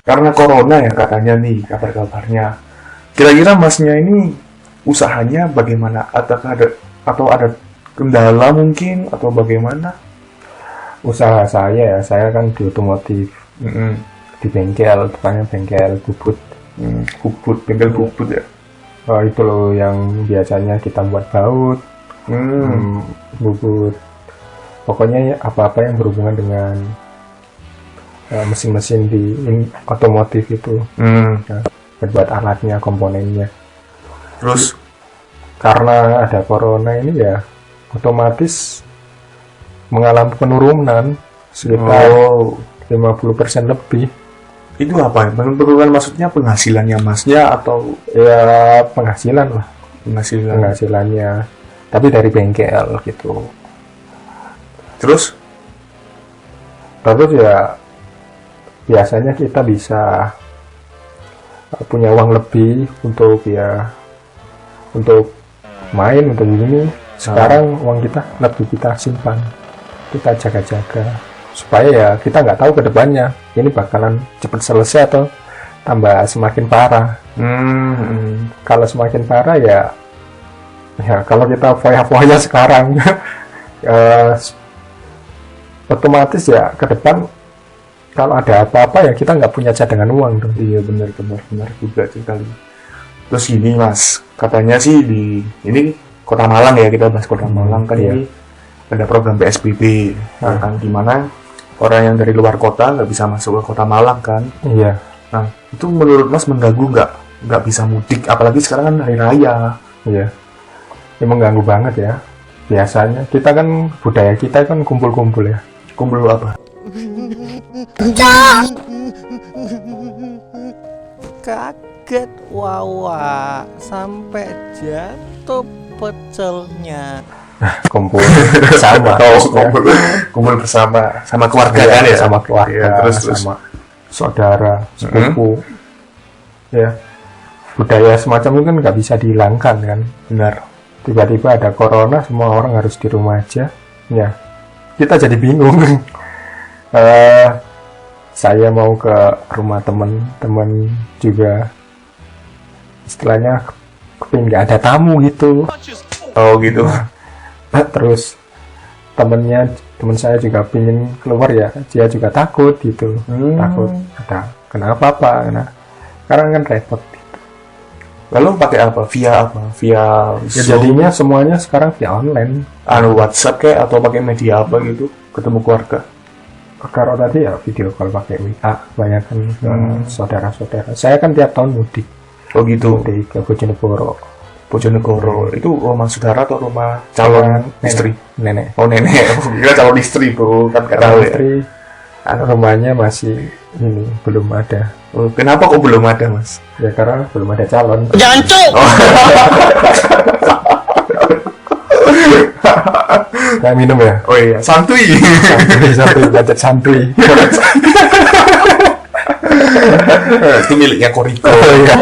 karena corona ya katanya nih kabar-kabarnya. Kira-kira masnya ini usahanya bagaimana? Atau ada kendala mungkin atau bagaimana? Usaha saya ya, saya kan di otomotif, Mm-mm. di bengkel, tepatnya bengkel bubut. Bengkel bubut ya. Oh, itu loh yang biasanya kita buat baut, bubut. Pokoknya ya, apa-apa yang berhubungan dengan mesin-mesin di otomotif itu, ya, buat alatnya, komponennya. Terus Karena ada corona ini ya, otomatis mengalami penurunan sekitar 50% lebih. itu apa? Penurunan maksudnya penghasilannya masnya atau Ya penghasilan lah, penghasilan? penghasilannya. Tapi dari bengkel gitu. Terus Terus ya biasanya kita bisa punya uang lebih untuk untuk main, untuk ini. Sekarang uang kita lebih kita simpan, kita jaga-jaga supaya ya kita nggak tahu ke depannya ini bakalan cepat selesai atau tambah semakin parah. Kalau semakin parah ya kalau kita foya-foya sekarang otomatis ya ke depan kalau ada apa-apa ya kita nggak punya cadangan uang dong. iya benar juga sekali. Terus gini mas, katanya sih ini Kota Malang ya, kita bahas Kota Malang kan. iya. Ini ada program PSBB kan, dimana orang yang dari luar kota nggak bisa masuk ke Kota Malang kan. Iya. Nah itu menurut mas mengganggu nggak bisa mudik, apalagi sekarang kan hari raya. Iya, ya mengganggu banget ya. Biasanya kita kan budaya kita kan kumpul-kumpul ya. Kumpul apa? Kaget Wawa sampai jatuh pecelnya. Kumpul sama. Kumpul bersama sama keluarga Iya, kan ya, sama keluarga, Iya, terus sama saudara, sepupu. Ya, budaya semacam itu kan nggak bisa dihilangkan kan. benar. Tiba-tiba ada corona, semua orang harus di rumah aja. Ya, kita jadi bingung. Saya mau ke rumah teman-teman juga, istilahnya kepingin nggak ada tamu gitu. Oh gitu. Terus teman saya juga pingin keluar ya, dia juga takut gitu. Takut ada kenapa apa, karena kan repot. Lalu pakai apa? Via Ya, Zoom, jadinya semuanya sekarang via online. WhatsApp kayak, atau pakai media apa gitu ketemu keluarga? Kalau tadi ya video call pakai WA, kebanyakan ke saudara-saudara. Saya kan tiap tahun mudik, Oh gitu. mudik ke Bojonegoro. Bojonegoro itu rumah saudara atau rumah calon istri? Nenek. Oh nenek. Oh, kira calon istri bro, kan nggak tahu Kalau ya. istri rumahnya masih ini belum ada. Oh, kenapa kok belum ada mas? Ya karena belum ada calon. Jancuk! Saya minum ya. Oh iya, santuy. Santuy, belajar santuy. Itu miliknya Koriko. Oh iya.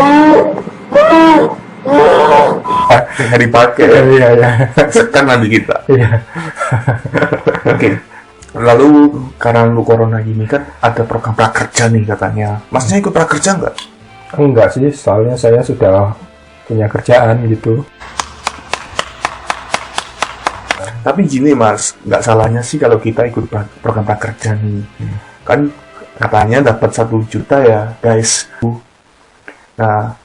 Nggak dipakai. Iya, iya. Sekan nanti kita. Iya. Oke. Lalu karena lu corona gini kan ada program prakerja nih katanya. Masnya ikut prakerja nggak? Enggak sih, soalnya saya sudah punya kerjaan gitu. Tapi gini mas, nggak salahnya sih kalau kita ikut program prakerja nih. Kan katanya dapat 1 juta ya guys. Nah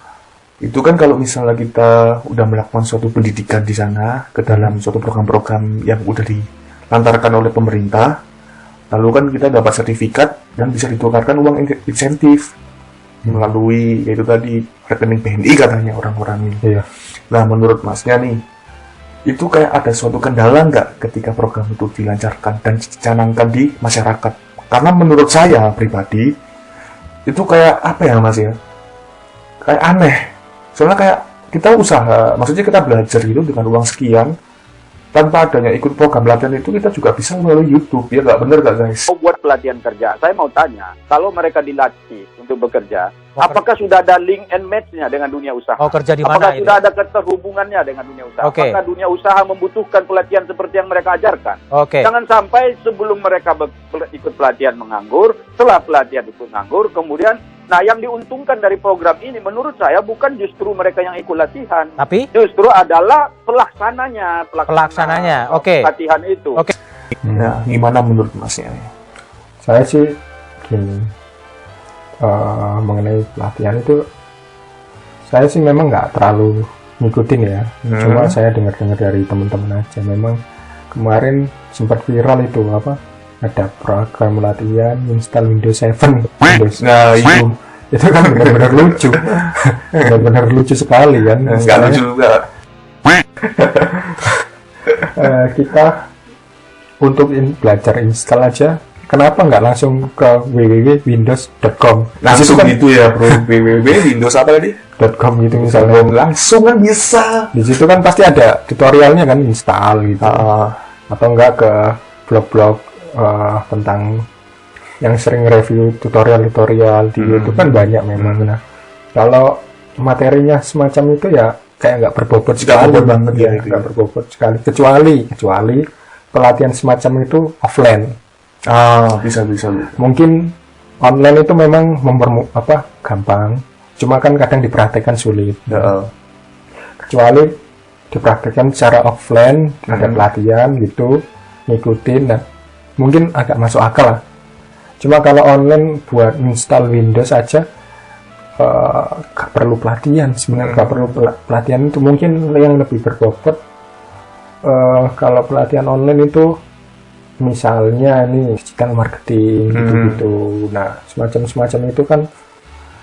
itu kan kalau misalnya kita udah melakukan suatu pendidikan di sana ke dalam suatu program-program yang udah dilantarkan oleh pemerintah, lalu kan kita dapat sertifikat dan bisa ditukarkan uang insentif melalui yaitu tadi rekening BNI katanya orang-orang ini. Iya. Nah menurut masnya nih, itu kayak ada suatu kendala nggak ketika program itu dilancarkan dan dicanangkan di masyarakat? Karena menurut saya pribadi itu kayak apa ya mas ya, kayak aneh. Soalnya kayak kita usaha, maksudnya kita belajar gitu dengan uang sekian, tanpa adanya ikut program pelatihan itu kita juga bisa melalui YouTube, ya nggak bener nggak guys? Buat pelatihan kerja, saya mau tanya, kalau mereka dilatih untuk bekerja, apakah sudah ada link and match-nya dengan dunia usaha? Oh, kerja di Apakah mana itu? sudah ada keterhubungannya dengan dunia usaha? Oke. Apakah dunia usaha membutuhkan pelatihan seperti yang mereka ajarkan? Oke. Jangan sampai sebelum mereka ikut pelatihan menganggur, setelah pelatihan ikut nganggur, kemudian Nah, yang diuntungkan dari program ini menurut saya bukan justru mereka yang ikut latihan, Tapi justru adalah pelaksananya, oke. latihan itu. Oke. Nah, gimana menurut masnya? Saya sih gini, mengenai pelatihan itu saya sih memang nggak terlalu ngikutin ya, cuma saya dengar-dengar dari teman-teman aja. Memang kemarin sempat viral itu apa, ada program latihan install Windows 7. Nah, Itu kan benar-benar lucu, benar-benar lucu sekali kan. nggak lucu juga. Kita untuk belajar install aja, kenapa nggak langsung ke www.windows.com Langsung gitu ya, bro. www.windows apa tadi? .com gitu misalnya. Langsung kan bisa. Di situ kan pasti ada tutorialnya kan, install gitu. Atau enggak ke blog-blog tentang yang sering review tutorial di YouTube kan banyak memang. Nah, kalau materinya semacam itu ya kayak nggak berbobot sekali banget ya, nggak berbobot sekali, kecuali pelatihan semacam itu offline. Bisa. Mungkin online itu memang gampang, cuma kan kadang dipraktekkan sulit. Kecuali dipraktekkan secara offline, ada pelatihan gitu, ngikutin, nah mungkin agak masuk akal lah. Cuma kalau online buat install Windows aja gak perlu pelatihan sebenarnya. Gak perlu pelatihan, itu mungkin yang lebih berbobot kalau pelatihan online itu misalnya nih digital marketing gitu-gitu. Nah, semacam itu kan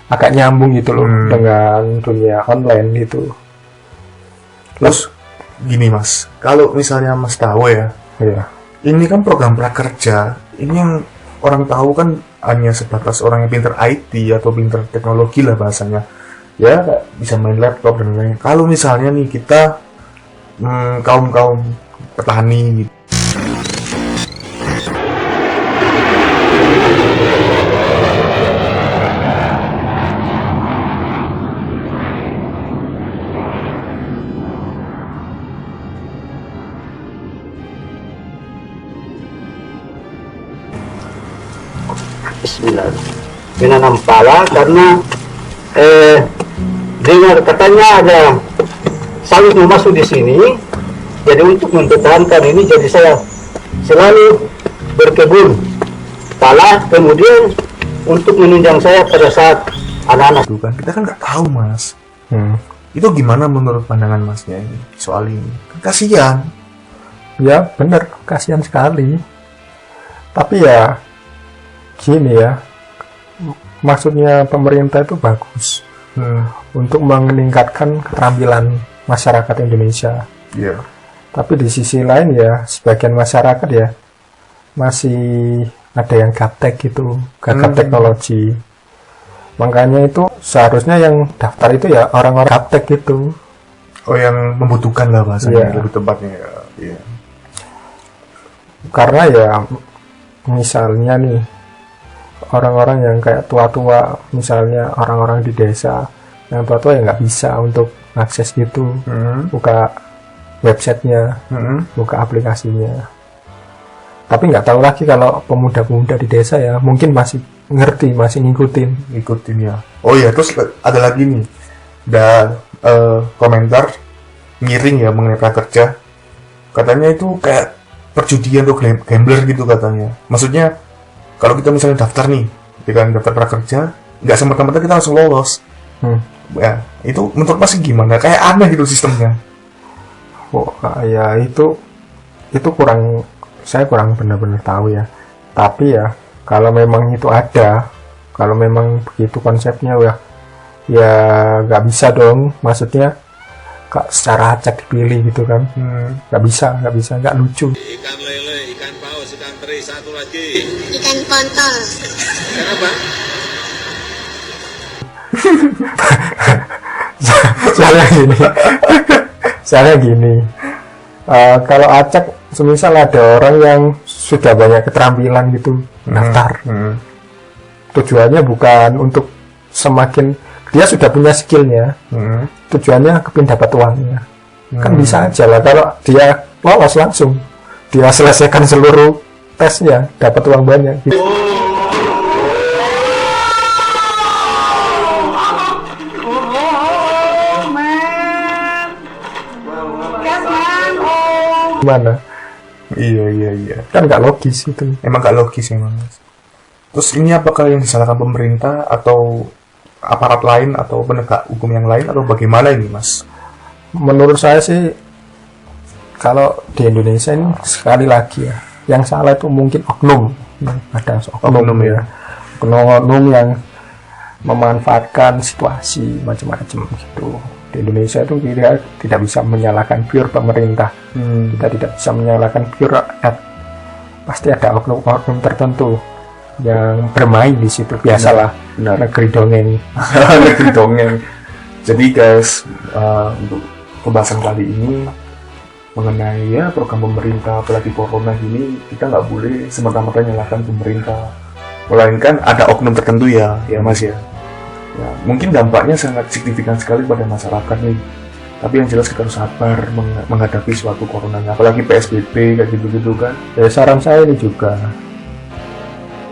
agak nyambung gitu loh dengan dunia online gitu. Terus gini Mas, kalau misalnya Mas tahu ya, ini kan program prakerja, ini yang orang tahu kan hanya sebatas orang yang pinter IT atau pinter teknologi lah bahasanya, ya bisa main laptop dan lain-lain. Kalau misalnya nih kita kaum petani gitu, Bismillah. Menanam pala karena dengar katanya ada sawit mau masuk di sini, jadi untuk mempertahankan ini jadi saya selalu berkebun pala, kemudian untuk menunjang saya pada saat anak-anak. kan kita kan nggak tahu Mas. Itu gimana menurut pandangan Masnya ini soal ini? Kan kasihan. Ya bener, kasihan sekali. Tapi ya gini ya, maksudnya pemerintah itu bagus untuk meningkatkan keterampilan masyarakat Indonesia. Iya. Tapi di sisi lain ya, sebagian masyarakat ya masih ada yang gaptek gitu, gagap teknologi. Makanya itu seharusnya yang daftar itu ya orang-orang gaptek gitu. Oh, yang membutuhkan lah bahasanya, lebih tepatnya ya. Iya. Karena ya misalnya nih, orang-orang yang kayak tua-tua, misalnya orang-orang di desa yang tua-tua ya nggak bisa untuk akses gitu, buka websitenya, buka aplikasinya. Tapi nggak tahu lagi kalau pemuda-pemuda di desa ya mungkin masih ngerti, masih ngikutin ya. Oh ya, terus ada lagi nih, ada komentar miring ya mengenai prakerja, katanya itu kayak perjudian atau gambler gitu katanya. Maksudnya kalau kita misalnya daftar nih, dengan daftar prakerja, nggak semata-mata kita langsung lolos. Ya, itu menurut Mas gimana? Kayak aneh gitu sistemnya. Oh, ya itu saya kurang benar-benar tahu ya. Tapi ya kalau memang itu ada, kalau memang begitu konsepnya ya nggak bisa dong. Maksudnya secara acak dipilih gitu kan. Nggak bisa, nggak lucu. Ikan lele, ikan paus, ikan teri, satu lagi. Ikan kontol. Kenapa? Saya gini, kalau acak semisal ada orang yang sudah banyak keterampilan gitu daftar, tujuannya bukan untuk semakin dia sudah punya skillnya, tujuannya kepin dapat uangnya, kan bisa aja lah kalau dia lolos langsung dia selesaikan seluruh tesnya dapat uang banyak gitu. Gimana? Iya. Kan nggak logis itu. Emang gak logis emang, Mas. Terus ini apakah yang disalahkan pemerintah atau aparat lain atau penegak hukum yang lain atau bagaimana ini, Mas? Menurut saya sih, kalau di Indonesia ini sekali lagi ya, yang salah itu mungkin oknum. Ada oknum ya, oknum yang memanfaatkan situasi macam-macam gitu. Di Indonesia itu kita tidak bisa menyalahkan pure pemerintah, kita tidak bisa menyalahkan pure rakyat. Pasti ada oknum-oknum tertentu yang bermain di situ. Biasalah, negeri dongeng. Negeri dongeng. Jadi guys, untuk pembahasan kali ini mengenai ya program pemerintah apalagi corona ini, kita nggak boleh semata-mata nyalahkan pemerintah, melainkan ada oknum tertentu ya Mas ya. Ya, mungkin dampaknya sangat signifikan sekali pada masyarakat nih. Tapi yang jelas kita harus sabar menghadapi suatu corona, apalagi PSBB kayak gitu-gitu kan. Ya, saran saya ini juga,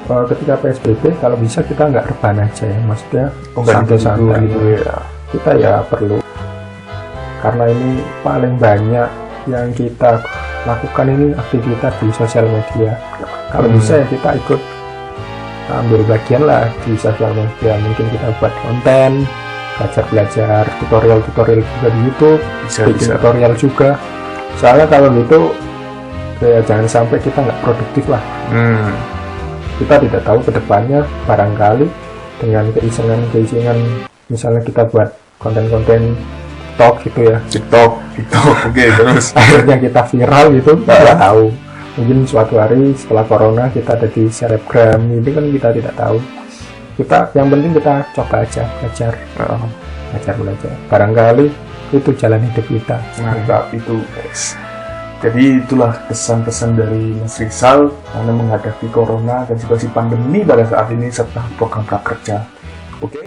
ketika PSBB kalau bisa kita nggak rebahan aja ya, maksudnya santai-santai gitu ya. Kita ya perlu, karena ini paling banyak yang kita lakukan ini aktivitas di sosial media. Kalau bisa ya kita ikut ambil bagian lah di sosial media, mungkin kita buat konten, belajar tutorial juga di YouTube, bikin tutorial juga. Soalnya kalau gitu ya jangan sampai kita nggak produktif lah. Kita tidak tahu kedepannya, barangkali dengan keisengan misalnya kita buat konten-konten TikTok gitu ya, TikTok oke, terus akhirnya kita viral gitu, nggak tahu. Mungkin suatu hari setelah corona kita ada di selebgram, ini kan kita tidak tahu. Yang penting kita coba aja belajar. Barangkali itu jalan hidup kita. Mantap itu guys. Jadi itulah pesan-pesan dari Mas Rizal karena menghadapi corona dan situasi pandemi pada saat ini serta program prakerja. Oke.